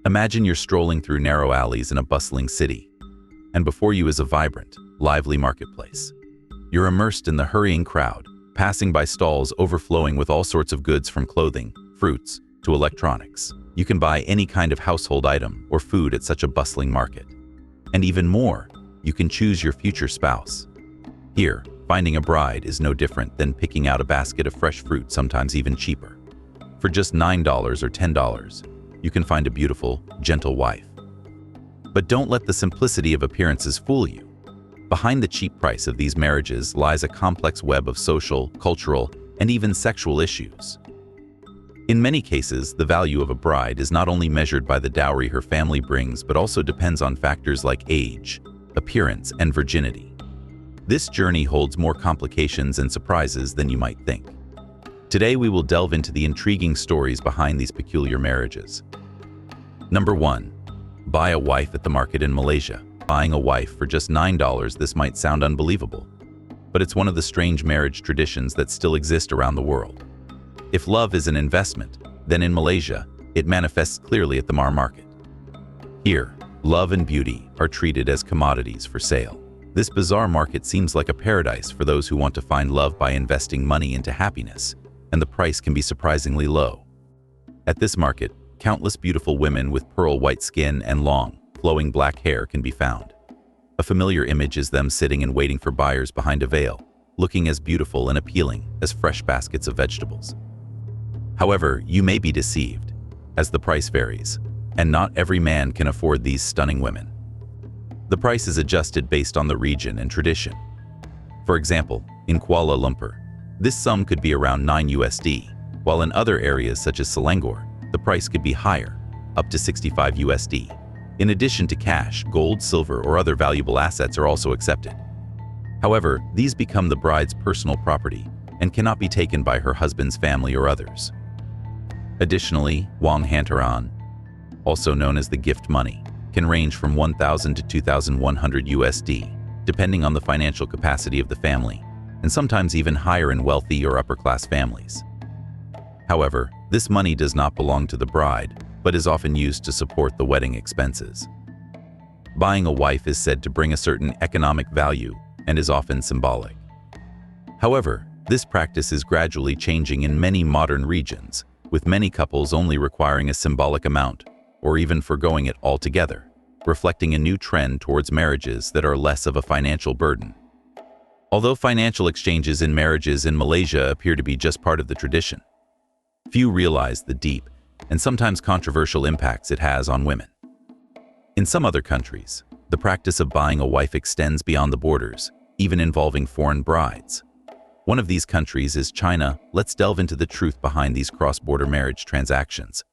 Imagine you're strolling through narrow alleys in a bustling city, and before you is a vibrant, lively marketplace. You're immersed in the hurrying crowd, passing by stalls overflowing with all sorts of goods from clothing, fruits, to electronics. You can buy any kind of household item or food at such a bustling market. And even more, you can choose your future spouse. Here, finding a bride is no different than picking out a basket of fresh fruit, sometimes even cheaper. For just $9 or $10, you can find a beautiful, gentle wife. But don't let the simplicity of appearances fool you. Behind the cheap price of these marriages lies a complex web of social, cultural, and even sexual issues. In many cases, the value of a bride is not only measured by the dowry her family brings, but also depends on factors like age, appearance, and virginity. This journey holds more complications and surprises than you might think. Today we will delve into the intriguing stories behind these peculiar marriages. Number 1. Buy a wife at the market in Malaysia. Buying a wife for just $9. This might sound unbelievable, but it's one of the strange marriage traditions that still exist around the world. If love is an investment, then in Malaysia, it manifests clearly at the market. Here, love and beauty are treated as commodities for sale. This bizarre market seems like a paradise for those who want to find love by investing money into happiness, and the price can be surprisingly low. At this market, countless beautiful women with pearl white skin and long, flowing black hair can be found. A familiar image is them sitting and waiting for buyers behind a veil, looking as beautiful and appealing as fresh baskets of vegetables. However, you may be deceived, as the price varies, and not every man can afford these stunning women. The price is adjusted based on the region and tradition. For example, in Kuala Lumpur, this sum could be around $9, while in other areas such as Selangor, the price could be higher, up to $65. In addition to cash, gold, silver, or other valuable assets are also accepted. However, these become the bride's personal property and cannot be taken by her husband's family or others. Additionally, wang hantaran, also known as the gift money, can range from $1,000 to $2,100, depending on the financial capacity of the family, and sometimes even higher in wealthy or upper-class families. However, this money does not belong to the bride, but is often used to support the wedding expenses. Buying a wife is said to bring a certain economic value and is often symbolic. However, this practice is gradually changing in many modern regions, with many couples only requiring a symbolic amount, or even forgoing it altogether, reflecting a new trend towards marriages that are less of a financial burden. Although financial exchanges in marriages in Malaysia appear to be just part of the tradition, few realize the deep and sometimes controversial impacts it has on women. In some other countries, the practice of buying a wife extends beyond the borders, even involving foreign brides. One of these countries is China. Let's delve into the truth behind these cross-border marriage transactions.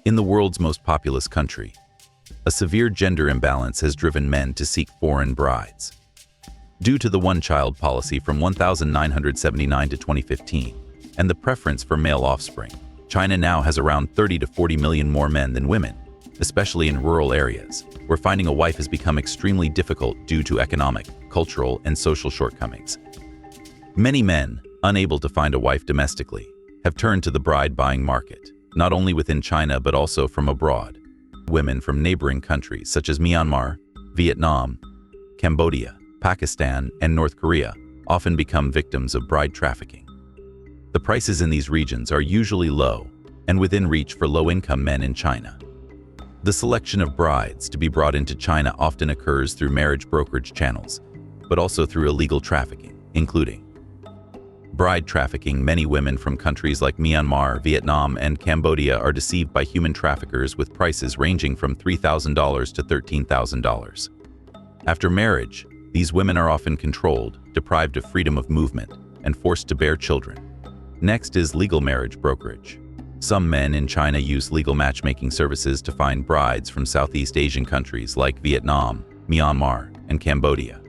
In the world's most populous country, a severe gender imbalance has driven men to seek foreign brides. Due to the one-child policy from 1979 to 2015 and the preference for male offspring, China now has around 30 to 40 million more men than women, especially in rural areas, where finding a wife has become extremely difficult due to economic, cultural, and social shortcomings. Many men, unable to find a wife domestically, have turned to the bride-buying market, not only within China but also from abroad. Women from neighboring countries such as Myanmar, Vietnam, Cambodia, Pakistan, and North Korea often become victims of bride trafficking. The prices in these regions are usually low and within reach for low-income men in China. The selection of brides to be brought into China often occurs through marriage brokerage channels, but also through illegal trafficking, including bride trafficking. Many women from countries like Myanmar, Vietnam, and Cambodia are deceived by human traffickers with prices ranging from $3,000 to $13,000. After marriage, these women are often controlled, deprived of freedom of movement, and forced to bear children. Next is legal marriage brokerage. Some men in China use legal matchmaking services to find brides from Southeast Asian countries like Vietnam, Myanmar, and Cambodia.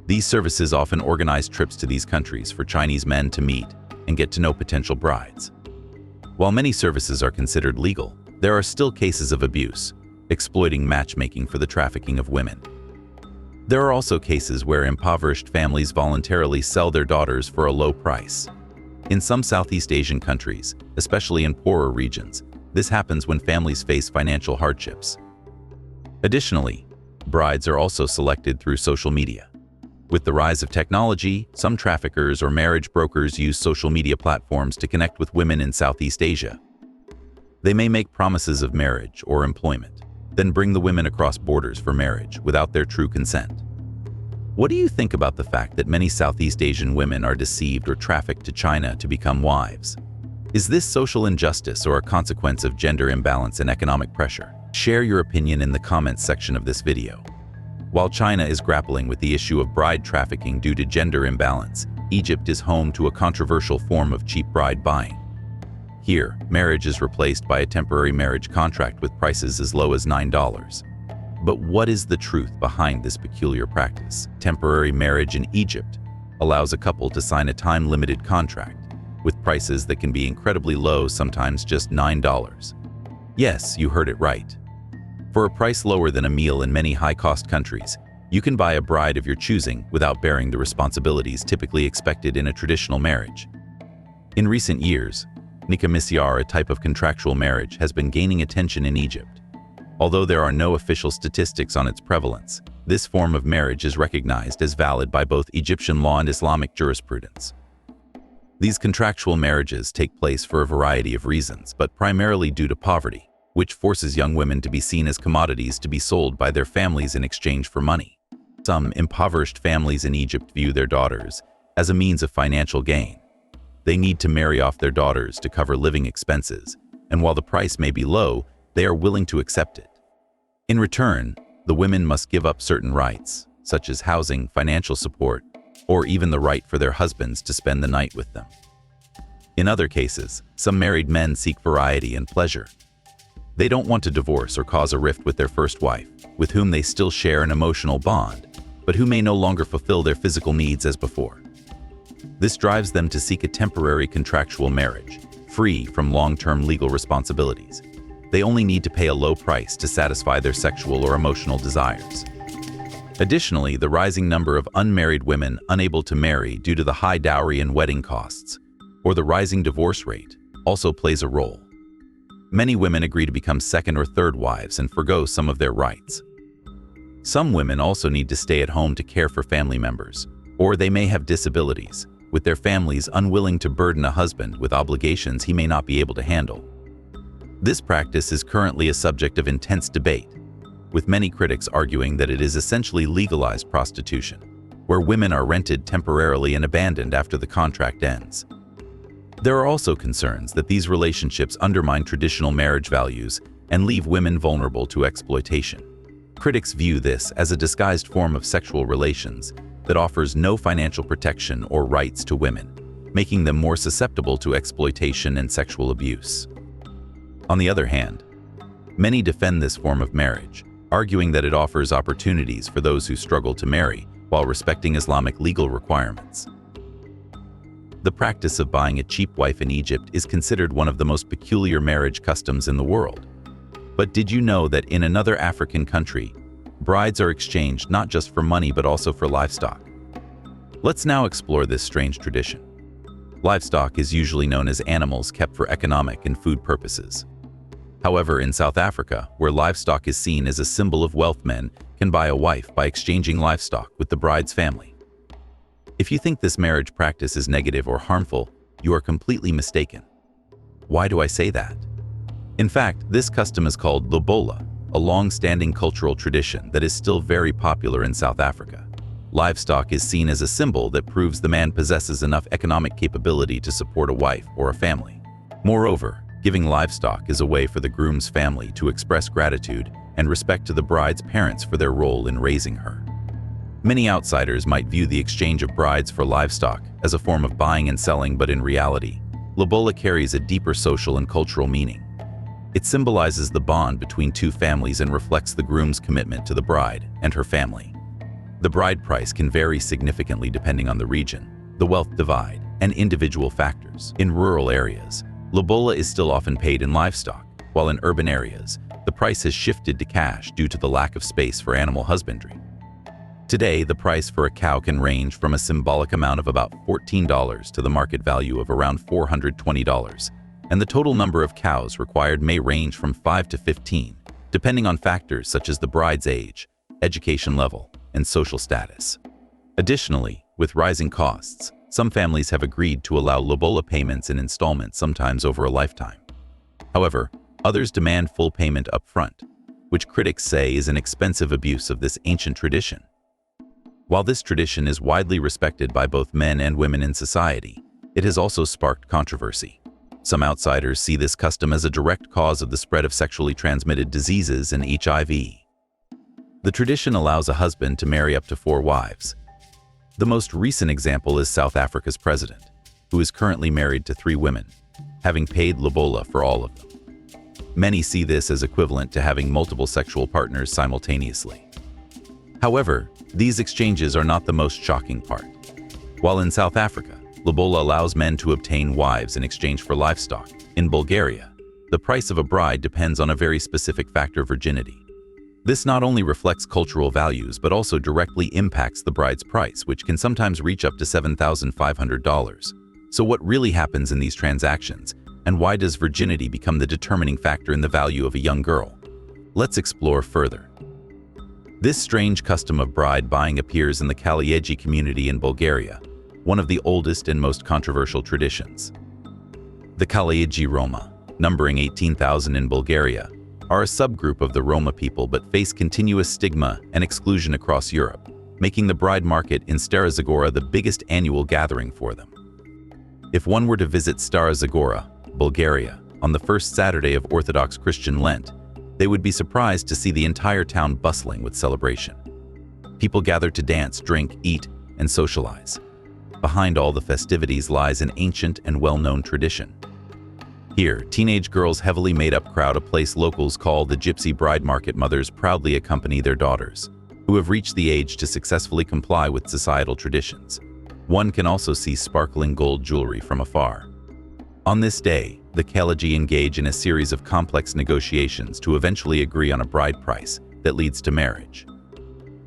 These services often organize trips to these countries for Chinese men to meet and get to know potential brides. While many services are considered legal, there are still cases of abuse, exploiting matchmaking for the trafficking of women. There are also cases where impoverished families voluntarily sell their daughters for a low price. In some Southeast Asian countries, especially in poorer regions, This happens when families face financial hardships. Additionally, brides are also selected through social media. With the rise of technology, some traffickers or marriage brokers use social media platforms to connect with women in Southeast Asia. They may make promises of marriage or employment, then bring the women across borders for marriage without their true consent. What do you think about the fact that many Southeast Asian women are deceived or trafficked to China to become wives? Is this social injustice or a consequence of gender imbalance and economic pressure? Share your opinion in the comments section of this video. While China is grappling with the issue of bride trafficking due to gender imbalance, Egypt is home to a controversial form of cheap bride buying. Here, marriage is replaced by a temporary marriage contract with prices as low as $9. But what is the truth behind this peculiar practice? Temporary marriage in Egypt allows a couple to sign a time-limited contract with prices that can be incredibly low, sometimes just $9. Yes, you heard it right. For a price lower than a meal in many high-cost countries, you can buy a bride of your choosing without bearing the responsibilities typically expected in a traditional marriage. In recent years, nikah misyar, a type of contractual marriage, has been gaining attention in Egypt. Although there are no official statistics on its prevalence, this form of marriage is recognized as valid by both Egyptian law and Islamic jurisprudence. These contractual marriages take place for a variety of reasons, but primarily due to poverty, which forces young women to be seen as commodities to be sold by their families in exchange for money. Some impoverished families in Egypt view their daughters as a means of financial gain. They need to marry off their daughters to cover living expenses, and while the price may be low, they are willing to accept it. In return, the women must give up certain rights, such as housing, financial support, or even the right for their husbands to spend the night with them. In other cases, some married men seek variety and pleasure. They don't want to divorce or cause a rift with their first wife, with whom they still share an emotional bond, but who may no longer fulfill their physical needs as before. This drives them to seek a temporary contractual marriage, free from long-term legal responsibilities. They only need to pay a low price to satisfy their sexual or emotional desires. Additionally, the rising number of unmarried women unable to marry due to the high dowry and wedding costs, or the rising divorce rate, also plays a role. Many women agree to become second or third wives and forgo some of their rights. Some women also need to stay at home to care for family members, or they may have disabilities, with their families unwilling to burden a husband with obligations he may not be able to handle. This practice is currently a subject of intense debate, with many critics arguing that it is essentially legalized prostitution, where women are rented temporarily and abandoned after the contract ends. There are also concerns that these relationships undermine traditional marriage values and leave women vulnerable to exploitation. Critics view this as a disguised form of sexual relations that offers no financial protection or rights to women, making them more susceptible to exploitation and sexual abuse. On the other hand, many defend this form of marriage, arguing that it offers opportunities for those who struggle to marry while respecting Islamic legal requirements. The practice of buying a cheap wife in Egypt is considered one of the most peculiar marriage customs in the world. But did you know that in another African country, brides are exchanged not just for money but also for livestock? Let's now explore this strange tradition. Livestock is usually known as animals kept for economic and food purposes. However, in South Africa, where livestock is seen as a symbol of wealth, men can buy a wife by exchanging livestock with the bride's family. If you think this marriage practice is negative or harmful, you are completely mistaken. Why do I say that? In fact, this custom is called lobola, a long-standing cultural tradition that is still very popular in South Africa. Livestock is seen as a symbol that proves the man possesses enough economic capability to support a wife or a family. Moreover, giving livestock is a way for the groom's family to express gratitude and respect to the bride's parents for their role in raising her. Many outsiders might view the exchange of brides for livestock as a form of buying and selling, but in reality, lobola carries a deeper social and cultural meaning. It symbolizes the bond between two families and reflects the groom's commitment to the bride and her family. The bride price can vary significantly depending on the region, the wealth divide, and individual factors. In rural areas, lobola is still often paid in livestock, while in urban areas, the price has shifted to cash due to the lack of space for animal husbandry. Today, the price for a cow can range from a symbolic amount of about $14 to the market value of around $420, and the total number of cows required may range from 5 to 15, depending on factors such as the bride's age, education level, and social status. Additionally, with rising costs, some families have agreed to allow lobola payments in installments, sometimes over a lifetime. However, others demand full payment up front, which critics say is an expensive abuse of this ancient tradition. While this tradition is widely respected by both men and women in society, it has also sparked controversy. Some outsiders see this custom as a direct cause of the spread of sexually transmitted diseases and HIV. The tradition allows a husband to marry up to 4 wives. The most recent example is South Africa's president, who is currently married to 3 women, having paid lobola for all of them. Many see this as equivalent to having multiple sexual partners simultaneously. However, these exchanges are not the most shocking part. While in South Africa, lobola allows men to obtain wives in exchange for livestock, in Bulgaria, the price of a bride depends on a very specific factor: virginity. This not only reflects cultural values but also directly impacts the bride's price, which can sometimes reach up to $7,500. So what really happens in these transactions, and why does virginity become the determining factor in the value of a young girl? Let's explore further. This strange custom of bride buying appears in the Kaliyeji community in Bulgaria, one of the oldest and most controversial traditions. The Kaliyeji Roma, numbering 18,000 in Bulgaria, are a subgroup of the Roma people but face continuous stigma and exclusion across Europe, making the bride market in Stara Zagora the biggest annual gathering for them. If one were to visit Stara Zagora, Bulgaria, on the first Saturday of Orthodox Christian Lent, they would be surprised to see the entire town bustling with celebration. People gather to dance, drink, eat, and socialize. Behind all the festivities lies an ancient and well-known tradition. Here, teenage girls' heavily made-up crowd, a place locals call the Gypsy Bride Market, mothers proudly accompany their daughters, who have reached the age to successfully comply with societal traditions. One can also see sparkling gold jewelry from afar. On this day, the Kaliyeji engage in a series of complex negotiations to eventually agree on a bride price that leads to marriage.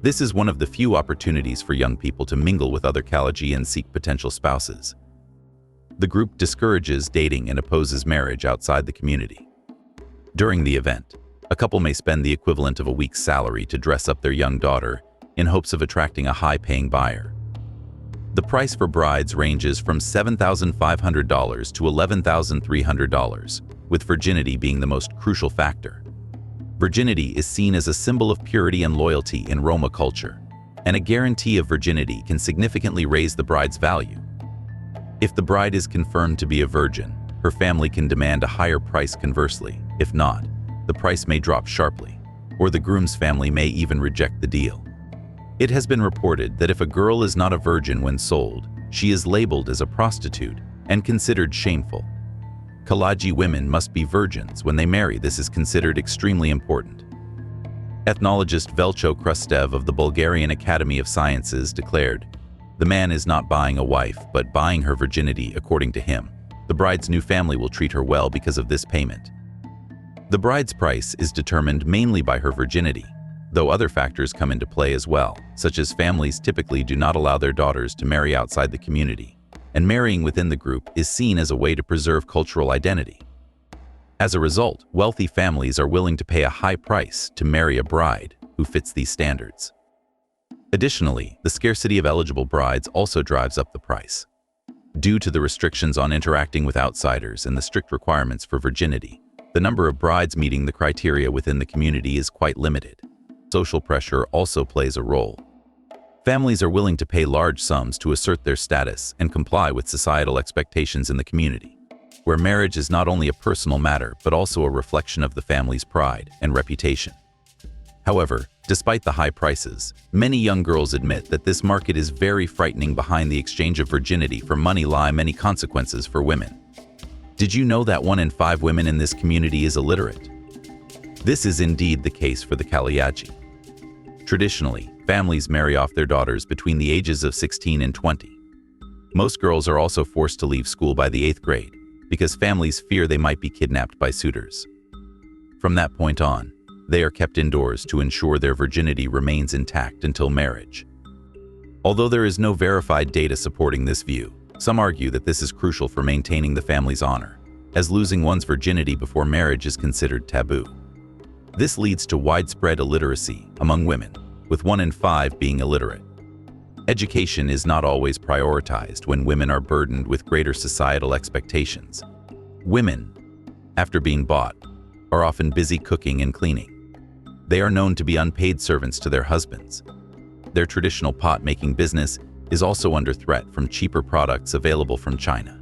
This is one of the few opportunities for young people to mingle with other Kaliyeji and seek potential spouses. The group discourages dating and opposes marriage outside the community. During the event, a couple may spend the equivalent of a week's salary to dress up their young daughter in hopes of attracting a high-paying buyer. The price for brides ranges from $7,500 to $11,300, with virginity being the most crucial factor. Virginity is seen as a symbol of purity and loyalty in Roma culture, and a guarantee of virginity can significantly raise the bride's value. If the bride is confirmed to be a virgin, her family can demand a higher price. Conversely, if not, the price may drop sharply, or the groom's family may even reject the deal. It has been reported that if a girl is not a virgin when sold, she is labeled as a prostitute and considered shameful. Kaliyeji women must be virgins when they marry. This is considered extremely important. Ethnologist Velcho Krustev of the Bulgarian Academy of Sciences declared, "The man is not buying a wife, but buying her virginity." According to him, the bride's new family will treat her well because of this payment. The bride's price is determined mainly by her virginity, though other factors come into play as well, such as families typically do not allow their daughters to marry outside the community, and marrying within the group is seen as a way to preserve cultural identity. As a result, wealthy families are willing to pay a high price to marry a bride who fits these standards. Additionally, the scarcity of eligible brides also drives up the price. Due to the restrictions on interacting with outsiders and the strict requirements for virginity, the number of brides meeting the criteria within the community is quite limited. Social pressure also plays a role. Families are willing to pay large sums to assert their status and comply with societal expectations in the community, where marriage is not only a personal matter but also a reflection of the family's pride and reputation. However, despite the high prices, many young girls admit that this market is very frightening. Behind the exchange of virginity for money lie many consequences for women. Did you know that 1 in 5 women in this community is illiterate? This is indeed the case for the Kaliyeji. Traditionally, families marry off their daughters between the ages of 16 and 20. Most girls are also forced to leave school by the 8th grade because families fear they might be kidnapped by suitors. From that point on, they are kept indoors to ensure their virginity remains intact until marriage. Although there is no verified data supporting this view, some argue that this is crucial for maintaining the family's honor, as losing one's virginity before marriage is considered taboo. This leads to widespread illiteracy among women, with 1 in 5 being illiterate. Education is not always prioritized when women are burdened with greater societal expectations. Women, after being bought, are often busy cooking and cleaning. They are known to be unpaid servants to their husbands. Their traditional pot-making business is also under threat from cheaper products available from China.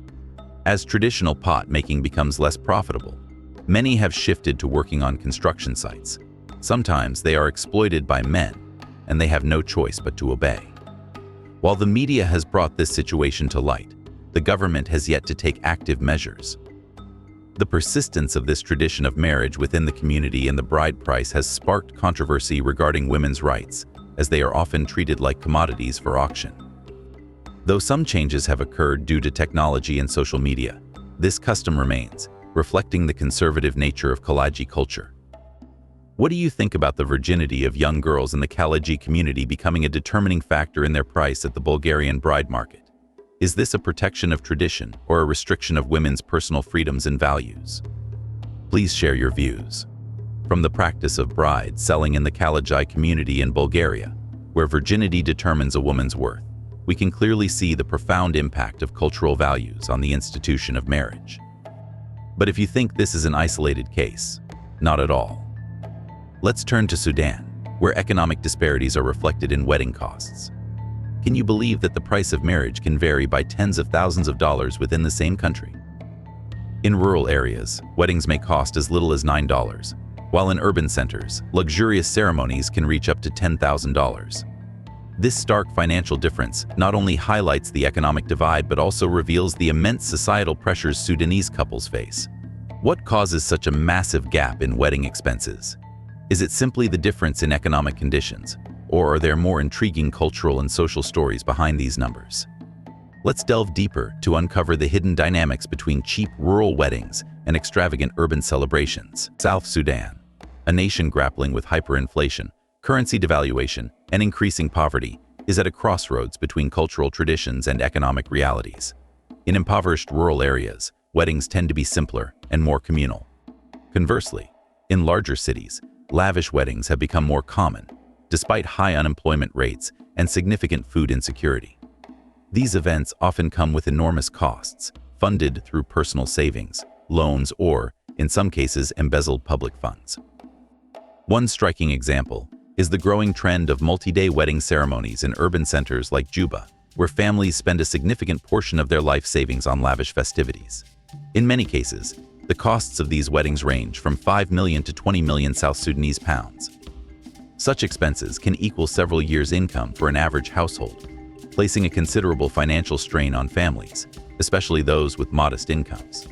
As traditional pot-making becomes less profitable, many have shifted to working on construction sites. Sometimes they are exploited by men, and they have no choice but to obey. While the media has brought this situation to light, the government has yet to take active measures. The persistence of this tradition of marriage within the community and the bride price has sparked controversy regarding women's rights, as they are often treated like commodities for auction. Though some changes have occurred due to technology and social media, this custom remains, reflecting the conservative nature of Kalaji culture. What do you think about the virginity of young girls in the Kalaji community becoming a determining factor in their price at the Bulgarian bride market? Is this a protection of tradition or a restriction of women's personal freedoms and values? Please share your views. From the practice of bride selling in the Kalaji community in Bulgaria, where virginity determines a woman's worth, we can clearly see the profound impact of cultural values on the institution of marriage. But if you think this is an isolated case, not at all. Let's turn to Sudan, where economic disparities are reflected in wedding costs. Can you believe that the price of marriage can vary by tens of thousands of dollars within the same country? In rural areas, weddings may cost as little as $9, while in urban centers, luxurious ceremonies can reach up to $10,000. This stark financial difference not only highlights the economic divide but also reveals the immense societal pressures Sudanese couples face. What causes such a massive gap in wedding expenses? Is it simply the difference in economic conditions, or are there more intriguing cultural and social stories behind these numbers? Let's delve deeper to uncover the hidden dynamics between cheap rural weddings and extravagant urban celebrations. South Sudan, a nation grappling with hyperinflation, currency devaluation, and increasing poverty, is at a crossroads between cultural traditions and economic realities. In impoverished rural areas, weddings tend to be simpler and more communal. Conversely, in larger cities, lavish weddings have become more common, despite high unemployment rates and significant food insecurity. These events often come with enormous costs, funded through personal savings, loans, or, in some cases, embezzled public funds. One striking example is the growing trend of multi-day wedding ceremonies in urban centers like Juba, where families spend a significant portion of their life savings on lavish festivities. In many cases, the costs of these weddings range from 5 million to 20 million South Sudanese pounds. Such expenses can equal several years' income for an average household, placing a considerable financial strain on families, especially those with modest incomes.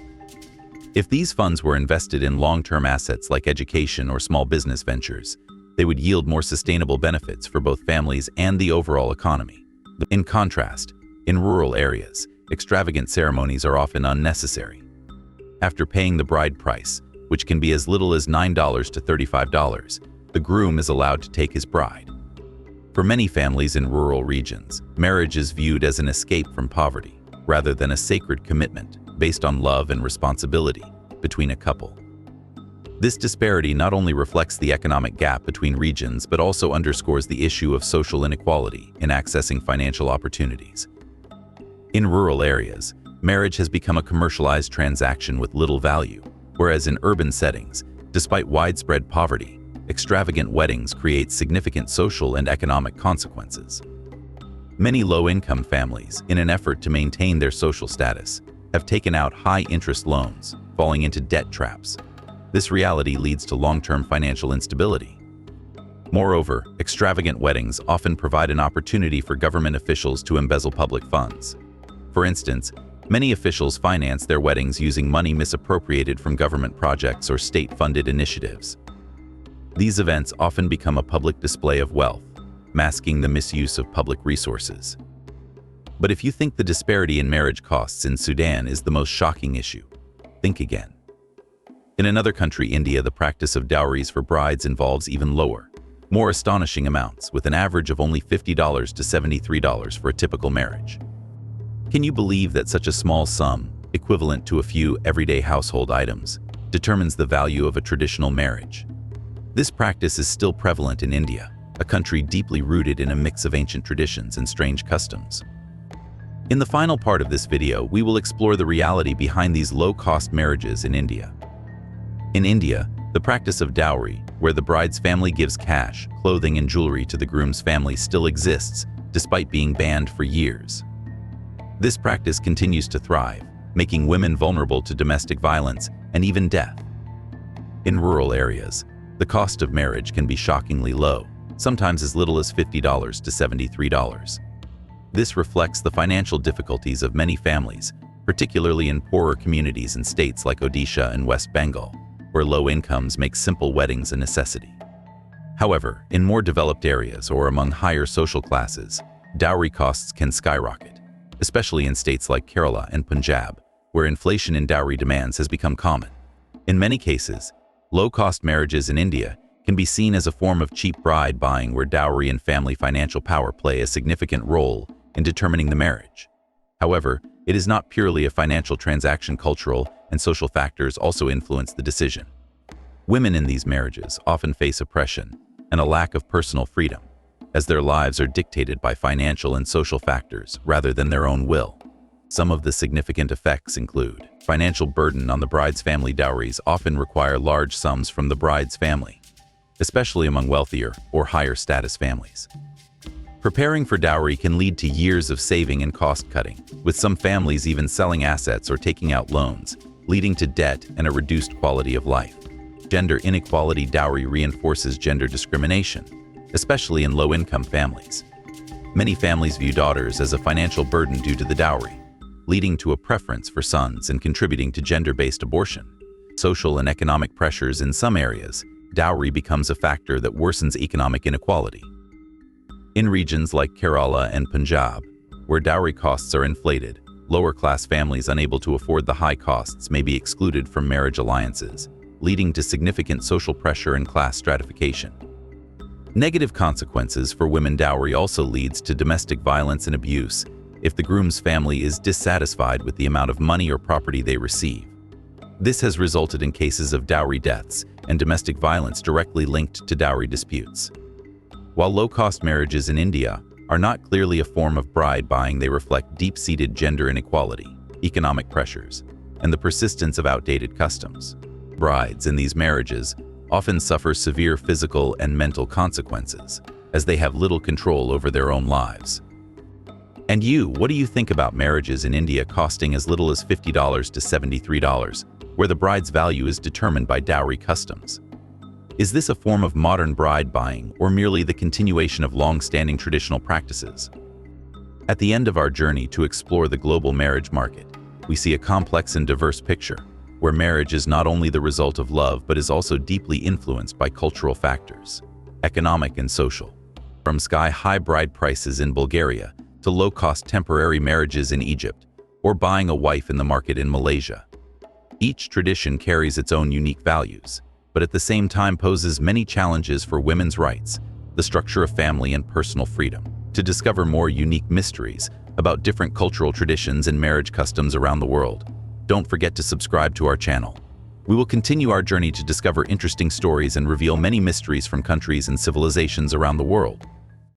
If these funds were invested in long-term assets like education or small business ventures, they would yield more sustainable benefits for both families and the overall economy. In contrast, in rural areas, extravagant ceremonies are often unnecessary. After paying the bride price, which can be as little as $9 to $35, the groom is allowed to take his bride. For many families in rural regions, marriage is viewed as an escape from poverty, rather than a sacred commitment based on love and responsibility between a couple. This disparity not only reflects the economic gap between regions but also underscores the issue of social inequality in accessing financial opportunities. In rural areas, marriage has become a commercialized transaction with little value, whereas in urban settings, despite widespread poverty, extravagant weddings create significant social and economic consequences. Many low-income families, in an effort to maintain their social status, have taken out high-interest loans, falling into debt traps. This reality leads to long-term financial instability. Moreover, extravagant weddings often provide an opportunity for government officials to embezzle public funds. For instance, many officials finance their weddings using money misappropriated from government projects or state-funded initiatives. These events often become a public display of wealth, masking the misuse of public resources. But if you think the disparity in marriage costs in Sudan is the most shocking issue, think again. In another country, India, the practice of dowries for brides involves even lower, more astonishing amounts, with an average of only $50 to $73 for a typical marriage. Can you believe that such a small sum, equivalent to a few everyday household items, determines the value of a traditional marriage. This practice is still prevalent in India, a country deeply rooted in a mix of ancient traditions and strange customs. In the final part of this video, we will explore the reality behind these low-cost marriages in India. In India, the practice of dowry, where the bride's family gives cash, clothing, and jewelry to the groom's family, still exists, despite being banned for years. This practice continues to thrive, making women vulnerable to domestic violence and even death. In rural areas, the cost of marriage can be shockingly low, sometimes as little as $50 to $73. This reflects the financial difficulties of many families, particularly in poorer communities in states like Odisha and West Bengal, where low incomes make simple weddings a necessity. However, in more developed areas or among higher social classes, dowry costs can skyrocket, especially in states like Kerala and Punjab, where inflation in dowry demands has become common. In many cases, low-cost marriages in India can be seen as a form of cheap bride buying, where dowry and family financial power play a significant role in determining the marriage. However, it is not purely a financial transaction. Cultural and social factors also influence the decision. Women in these marriages often face oppression and a lack of personal freedom, as their lives are dictated by financial and social factors rather than their own will. Some of the significant effects include financial burden on the bride's family. Dowries often require large sums from the bride's family, especially among wealthier or higher status families. Preparing for dowry can lead to years of saving and cost-cutting, with some families even selling assets or taking out loans, leading to debt and a reduced quality of life. Gender inequality. Dowry reinforces gender discrimination, especially in low-income families. Many families view daughters as a financial burden due to the dowry, leading to a preference for sons and contributing to gender-based abortion. Social and economic pressures. In some areas, dowry becomes a factor that worsens economic inequality. In regions like Kerala and Punjab, where dowry costs are inflated, lower-class families unable to afford the high costs may be excluded from marriage alliances, leading to significant social pressure and class stratification. Negative consequences for women. Dowry also leads to domestic violence and abuse if the groom's family is dissatisfied with the amount of money or property they receive. This has resulted in cases of dowry deaths and domestic violence directly linked to dowry disputes. While low-cost marriages in India are not clearly a form of bride buying, they reflect deep-seated gender inequality, economic pressures, and the persistence of outdated customs. Brides in these marriages often suffer severe physical and mental consequences, as they have little control over their own lives. And you, what do you think about marriages in India costing as little as $50 to $73, where the bride's value is determined by dowry customs? Is this a form of modern bride buying or merely the continuation of long-standing traditional practices? At the end of our journey to explore the global marriage market, we see a complex and diverse picture, where marriage is not only the result of love but is also deeply influenced by cultural factors, economic and social. From sky-high bride prices in Bulgaria to low-cost temporary marriages in Egypt, or buying a wife in the market in Malaysia. Each tradition carries its own unique values, but at the same time poses many challenges for women's rights, the structure of family, and personal freedom. To discover more unique mysteries about different cultural traditions and marriage customs around the world, don't forget to subscribe to our channel. We will continue our journey to discover interesting stories and reveal many mysteries from countries and civilizations around the world.